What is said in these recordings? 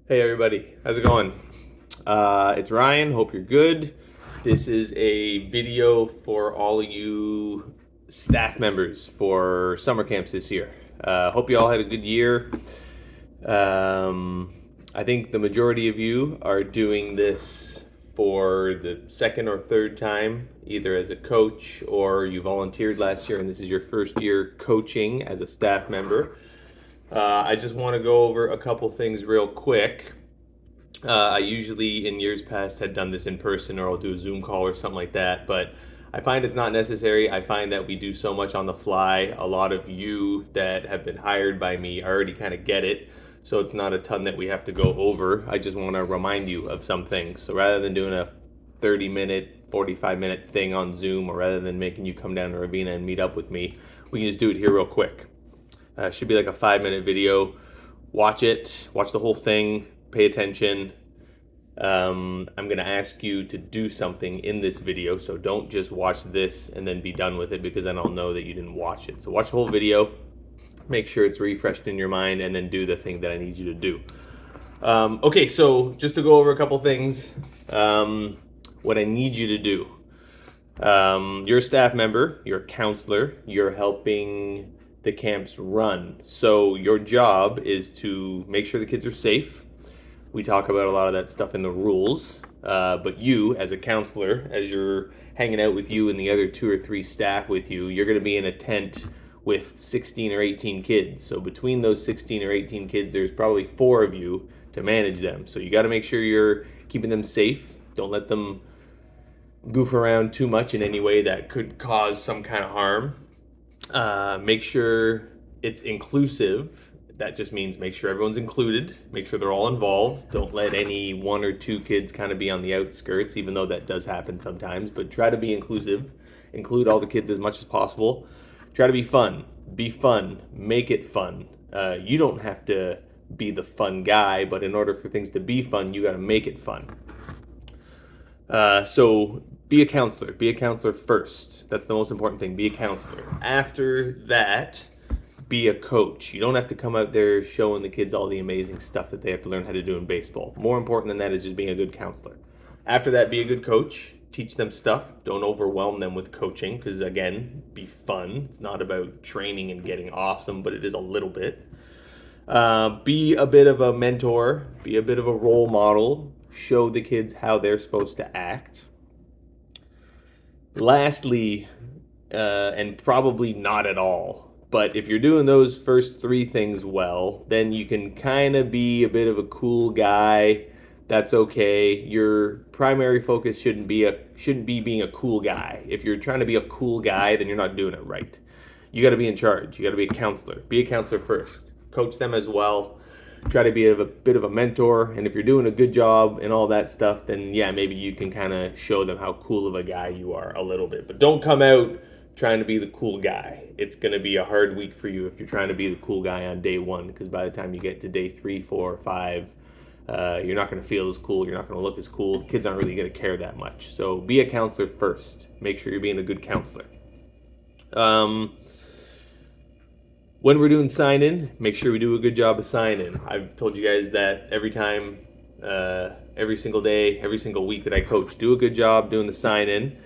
Hey everybody, how's it going? It's Ryan, hope you're good. This is a video for all of you staff members for summer camps this year. Hope you all had a good year. I think the majority of you are doing this for the second or third time, either as a coach or you volunteered last year and this is your first year coaching as a staff member. I just want to go over a couple things real quick. I usually, in years past, had done this in person or I'll do a Zoom call or something like that, but I find it's not necessary. I find that we do so much on the fly. A lot of you that have been hired by me already kind of get it, so it's not a ton that we have to go over. I just want to remind you of some things. So rather than doing a 30-minute, 45-minute thing on Zoom, or rather than making you come down to Ravina and meet up with me, we can just do it here real quick. Should be like a 5-minute video. Watch it, watch the whole thing, pay attention. I'm gonna ask you to do something in this video, so don't just watch this and then be done with it, because then I'll know that you didn't watch it. So watch the whole video, make sure it's refreshed in your mind, and then do the thing that I need you to do. Okay, so just to go over a couple things, what I need you to do. You're a staff member, you're a counselor, you're helping the camps run. So your job is to make sure the kids are safe. We talk about a lot of that stuff in the rules, but you, as a counselor, as you're hanging out with you and the other 2 or 3 staff with you, you're going to be in a tent with 16 or 18 kids. So between those 16 or 18 kids, there's probably 4 of you to manage them. So you got to make sure you're keeping them safe. Don't let them goof around too much in any way that could cause some kind of harm. Make sure it's inclusive. That just means make sure everyone's included, make sure they're all involved. Don't let any 1 or 2 kids kind of be on the outskirts, even though that does happen sometimes, but try to be inclusive. Include all the kids as much as possible. Try to be fun. Be fun. Make it fun. You don't have to be the fun guy, but in order for things to be fun, you got to make it fun. So be a counselor. Be a counselor first. That's the most important thing. Be a counselor. After that, be a coach. You don't have to come out there showing the kids all the amazing stuff that they have to learn how to do in baseball. More important than that is just being a good counselor. After that, be a good coach. Teach them stuff. Don't overwhelm them with coaching, because again, be fun. It's not about training and getting awesome, but it is a little bit. Be a bit of a mentor. Be a bit of a role model. Show the kids how they're supposed to act. Lastly, and probably not at all, but if you're doing those first 3 things well, then you can kind of be a bit of a cool guy. That's okay. Your primary focus shouldn't be being a cool guy. If you're trying to be a cool guy, then you're not doing it right. You got to be in charge. You got to be a counselor. Be a counselor first. Coach them as well. Try to be a bit of a mentor, and if you're doing a good job and all that stuff, then yeah, maybe you can kind of show them how cool of a guy you are a little bit. But don't come out trying to be the cool guy. It's going to be a hard week for you if you're trying to be the cool guy on day 1, because by the time you get to day 3, 4, 5, you're not going to feel as cool. You're not going to look as cool. Kids aren't really going to care that much. So be a counselor first. Make sure you're being a good counselor. When we're doing sign-in, make sure we do a good job of sign-in. I've told you guys that every time, every single day, every single week that I coach. Do a good job doing the sign-in.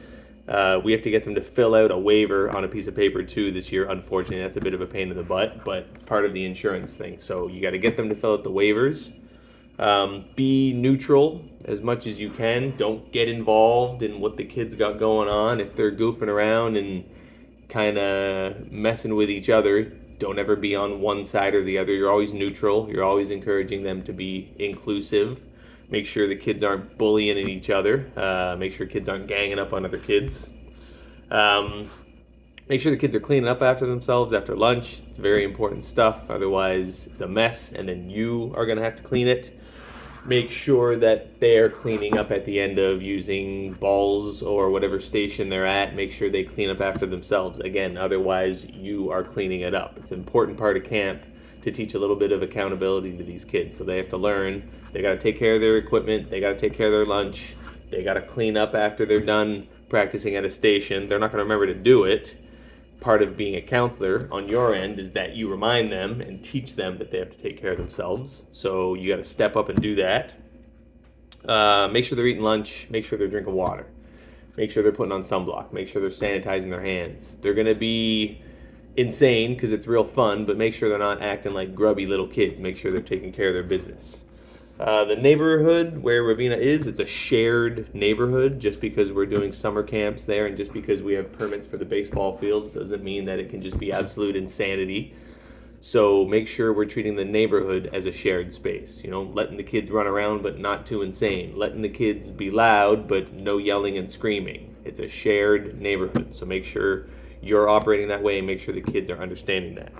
We have to get them to fill out a waiver on a piece of paper too this year. Unfortunately, that's a bit of a pain in the butt, but it's part of the insurance thing. So you got to get them to fill out the waivers. Be neutral as much as you can. Don't get involved in what the kids got going on. If they're goofing around and kind of messing with each other, don't ever be on one side or the other. You're always neutral. You're always encouraging them to be inclusive. Make sure the kids aren't bullying at each other. Make sure kids aren't ganging up on other kids. Make sure the kids are cleaning up after themselves after lunch. It's very important stuff. Otherwise, it's a mess, and then you are going to have to clean it. Make sure that they're cleaning up at the end of using balls or whatever station they're at. Make sure they clean up after themselves. Again, otherwise you are cleaning it up. It's an important part of camp to teach a little bit of accountability to these kids. So they have to learn. They got to take care of their equipment. They got to take care of their lunch. They got to clean up after they're done practicing at a station. They're not going to remember to do it, part of being a counselor on your end is that you remind them and teach them that they have to take care of themselves. So you got to step up and do that. Make sure they're eating lunch. Make sure they're drinking water. Make sure they're putting on sunblock. Make sure they're sanitizing their hands. They're going to be insane because it's real fun, but make sure they're not acting like grubby little kids. Make sure they're taking care of their business. The neighborhood where Ravenna is, it's a shared neighborhood. Just because we're doing summer camps there and just because we have permits for the baseball fields doesn't mean that it can just be absolute insanity. So make sure we're treating the neighborhood as a shared space. You know, letting the kids run around but not too insane. Letting the kids be loud but no yelling and screaming. It's a shared neighborhood. So make sure you're operating that way and make sure the kids are understanding that.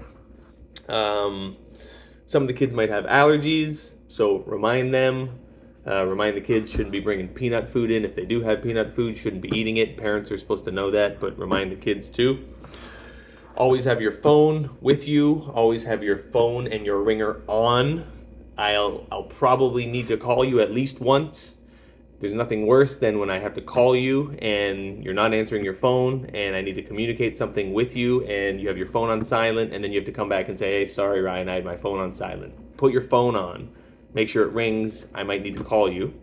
Some of the kids might have allergies, so remind them. Remind the kids shouldn't be bringing peanut food in. If they do have peanut food, shouldn't be eating it. Parents are supposed to know that, but remind the kids too. Always have your phone with you. Always have your phone and your ringer on. I'll probably need to call you at least once. There's nothing worse than when I have to call you and you're not answering your phone and I need to communicate something with you and you have your phone on silent and then you have to come back and say, hey, sorry, Ryan, I had my phone on silent. Put your phone on. Make sure it rings. I might need to call you.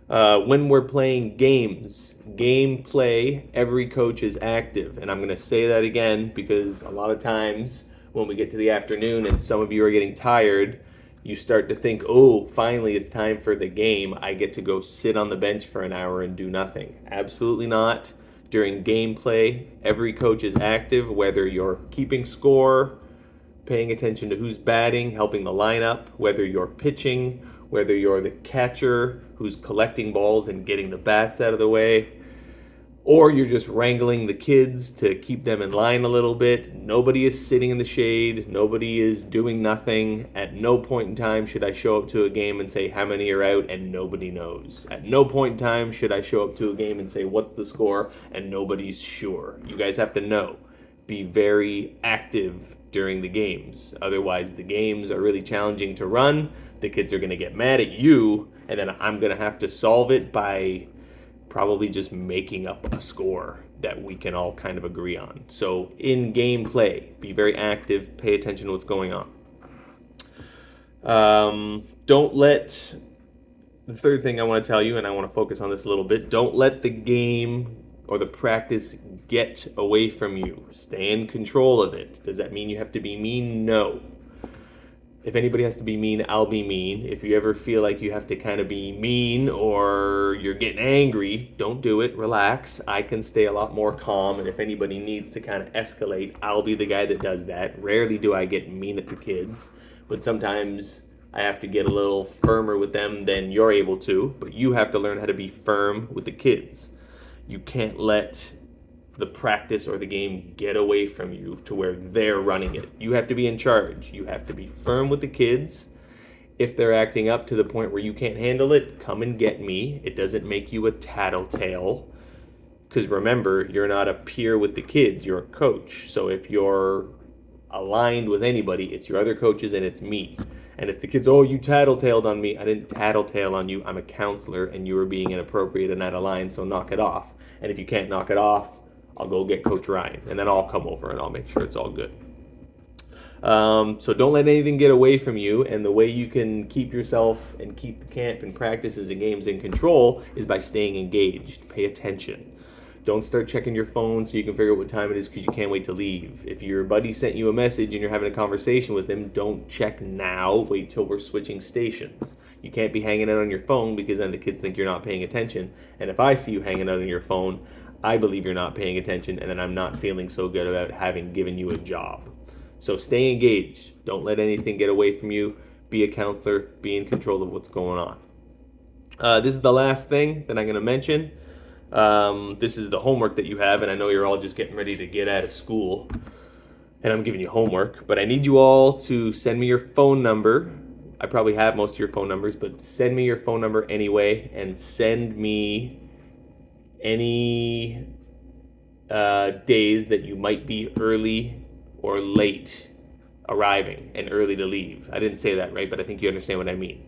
When we're playing games, gameplay, every coach is active. And I'm going to say that again because a lot of times when we get to the afternoon and some of you are getting tired, you start to think, oh, finally it's time for the game. I get to go sit on the bench for an hour and do nothing. Absolutely not. During gameplay, every coach is active, whether you're keeping score, paying attention to who's batting, helping the lineup, whether you're pitching, whether you're the catcher who's collecting balls and getting the bats out of the way, or you're just wrangling the kids to keep them in line a little bit. Nobody is sitting in the shade. Nobody is doing nothing. At no point in time should I show up to a game and say how many are out and nobody knows. At no point in time should I show up to a game and say what's the score and nobody's sure. You guys have to know. Be very active during the games. Otherwise, the games are really challenging to run. The kids are going to get mad at you, and then I'm going to have to solve it by probably just making up a score that we can all kind of agree on. So in game play, be very active, pay attention to what's going on. Don't let, the third thing I want to tell you, and I want to focus on this a little bit, don't let the game or the practice get away from you. Stay in control of it. Does that mean you have to be mean? No. If anybody has to be mean, I'll be mean. If you ever feel like you have to kind of be mean or you're getting angry, don't do it. Relax. I can stay a lot more calm, and if anybody needs to kind of escalate, I'll be the guy that does that. Rarely do I get mean at the kids, but sometimes I have to get a little firmer with them than you're able to, but you have to learn how to be firm with the kids. You can't let the practice or the game get away from you to where they're running it. You have to be in charge. You have to be firm with the kids. If they're acting up to the point where you can't handle it, come and get me. It doesn't make you a tattletale. Because remember, you're not a peer with the kids, you're a coach. So if you're aligned with anybody, it's your other coaches and it's me. And if the kids, oh, you tattletaled on me, I didn't tattletale on you. I'm a counselor and you were being inappropriate and out of line, so knock it off. And if you can't knock it off, I'll go get Coach Ryan, and then I'll come over and I'll make sure it's all good. So don't let anything get away from you, and the way you can keep yourself and keep the camp and practices and games in control is by staying engaged. Pay attention. Don't start checking your phone so you can figure out what time it is because you can't wait to leave. If your buddy sent you a message and you're having a conversation with him, don't check now. Wait till we're switching stations. You can't be hanging out on your phone because then the kids think you're not paying attention. And if I see you hanging out on your phone, I believe you're not paying attention, and then I'm not feeling so good about having given you a job. So stay engaged. Don't let anything get away from you. Be a counselor. Be in control of what's going on. This is the last thing that I'm going to mention. This is the homework that you have, and I know you're all just getting ready to get out of school, and I'm giving you homework, but I need you all to send me your phone number. I probably have most of your phone numbers, but send me your phone number anyway, and send me any days that you might be early or late arriving and early to leave. I didn't say that right, but I think you understand what I mean.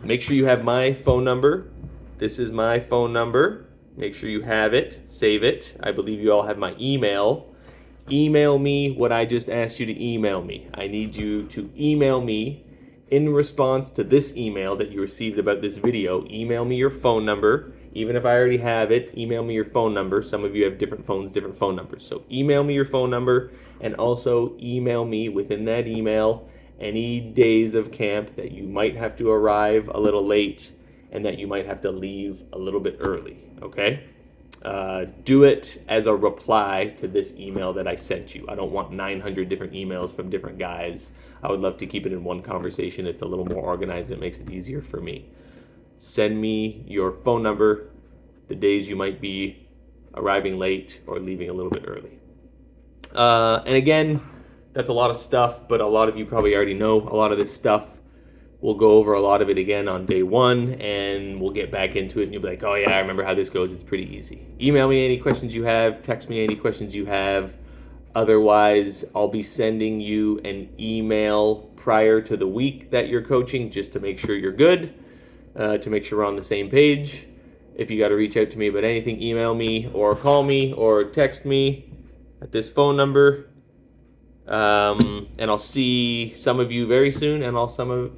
Make sure you have my phone number. This is my phone number. Make sure you have it. Save it. I believe you all have my email. Email me what I just asked you to email me. I need you to email me in response to this email that you received about this video. Email me your phone number. Even if I already have it, email me your phone number. Some of you have different phones, different phone numbers. So email me your phone number, and also email me within that email any days of camp that you might have to arrive a little late and that you might have to leave a little bit early, okay? Do it as a reply to this email that I sent you. I don't want 900 different emails from different guys. I would love to keep it in one conversation. It's a little more organized. It makes it easier for me. Send me your phone number, the days you might be arriving late or leaving a little bit early. And again, that's a lot of stuff, but a lot of you probably already know a lot of this stuff. We'll go over a lot of it again on day one, and we'll get back into it, and you'll be like, oh yeah, I remember how this goes. It's pretty easy. Email me any questions you have. Text me any questions you have. Otherwise, I'll be sending you an email prior to the week that you're coaching just to make sure you're good, to make sure we're on the same page. If you got to reach out to me about anything, email me or call me or text me at this phone number. And I'll see some of you very soon, and I'll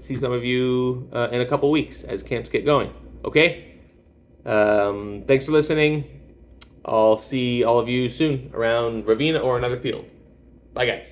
see some of you in a couple weeks as camps get going. Okay? Thanks for listening. I'll see all of you soon around Ravenna or another field. Bye, guys.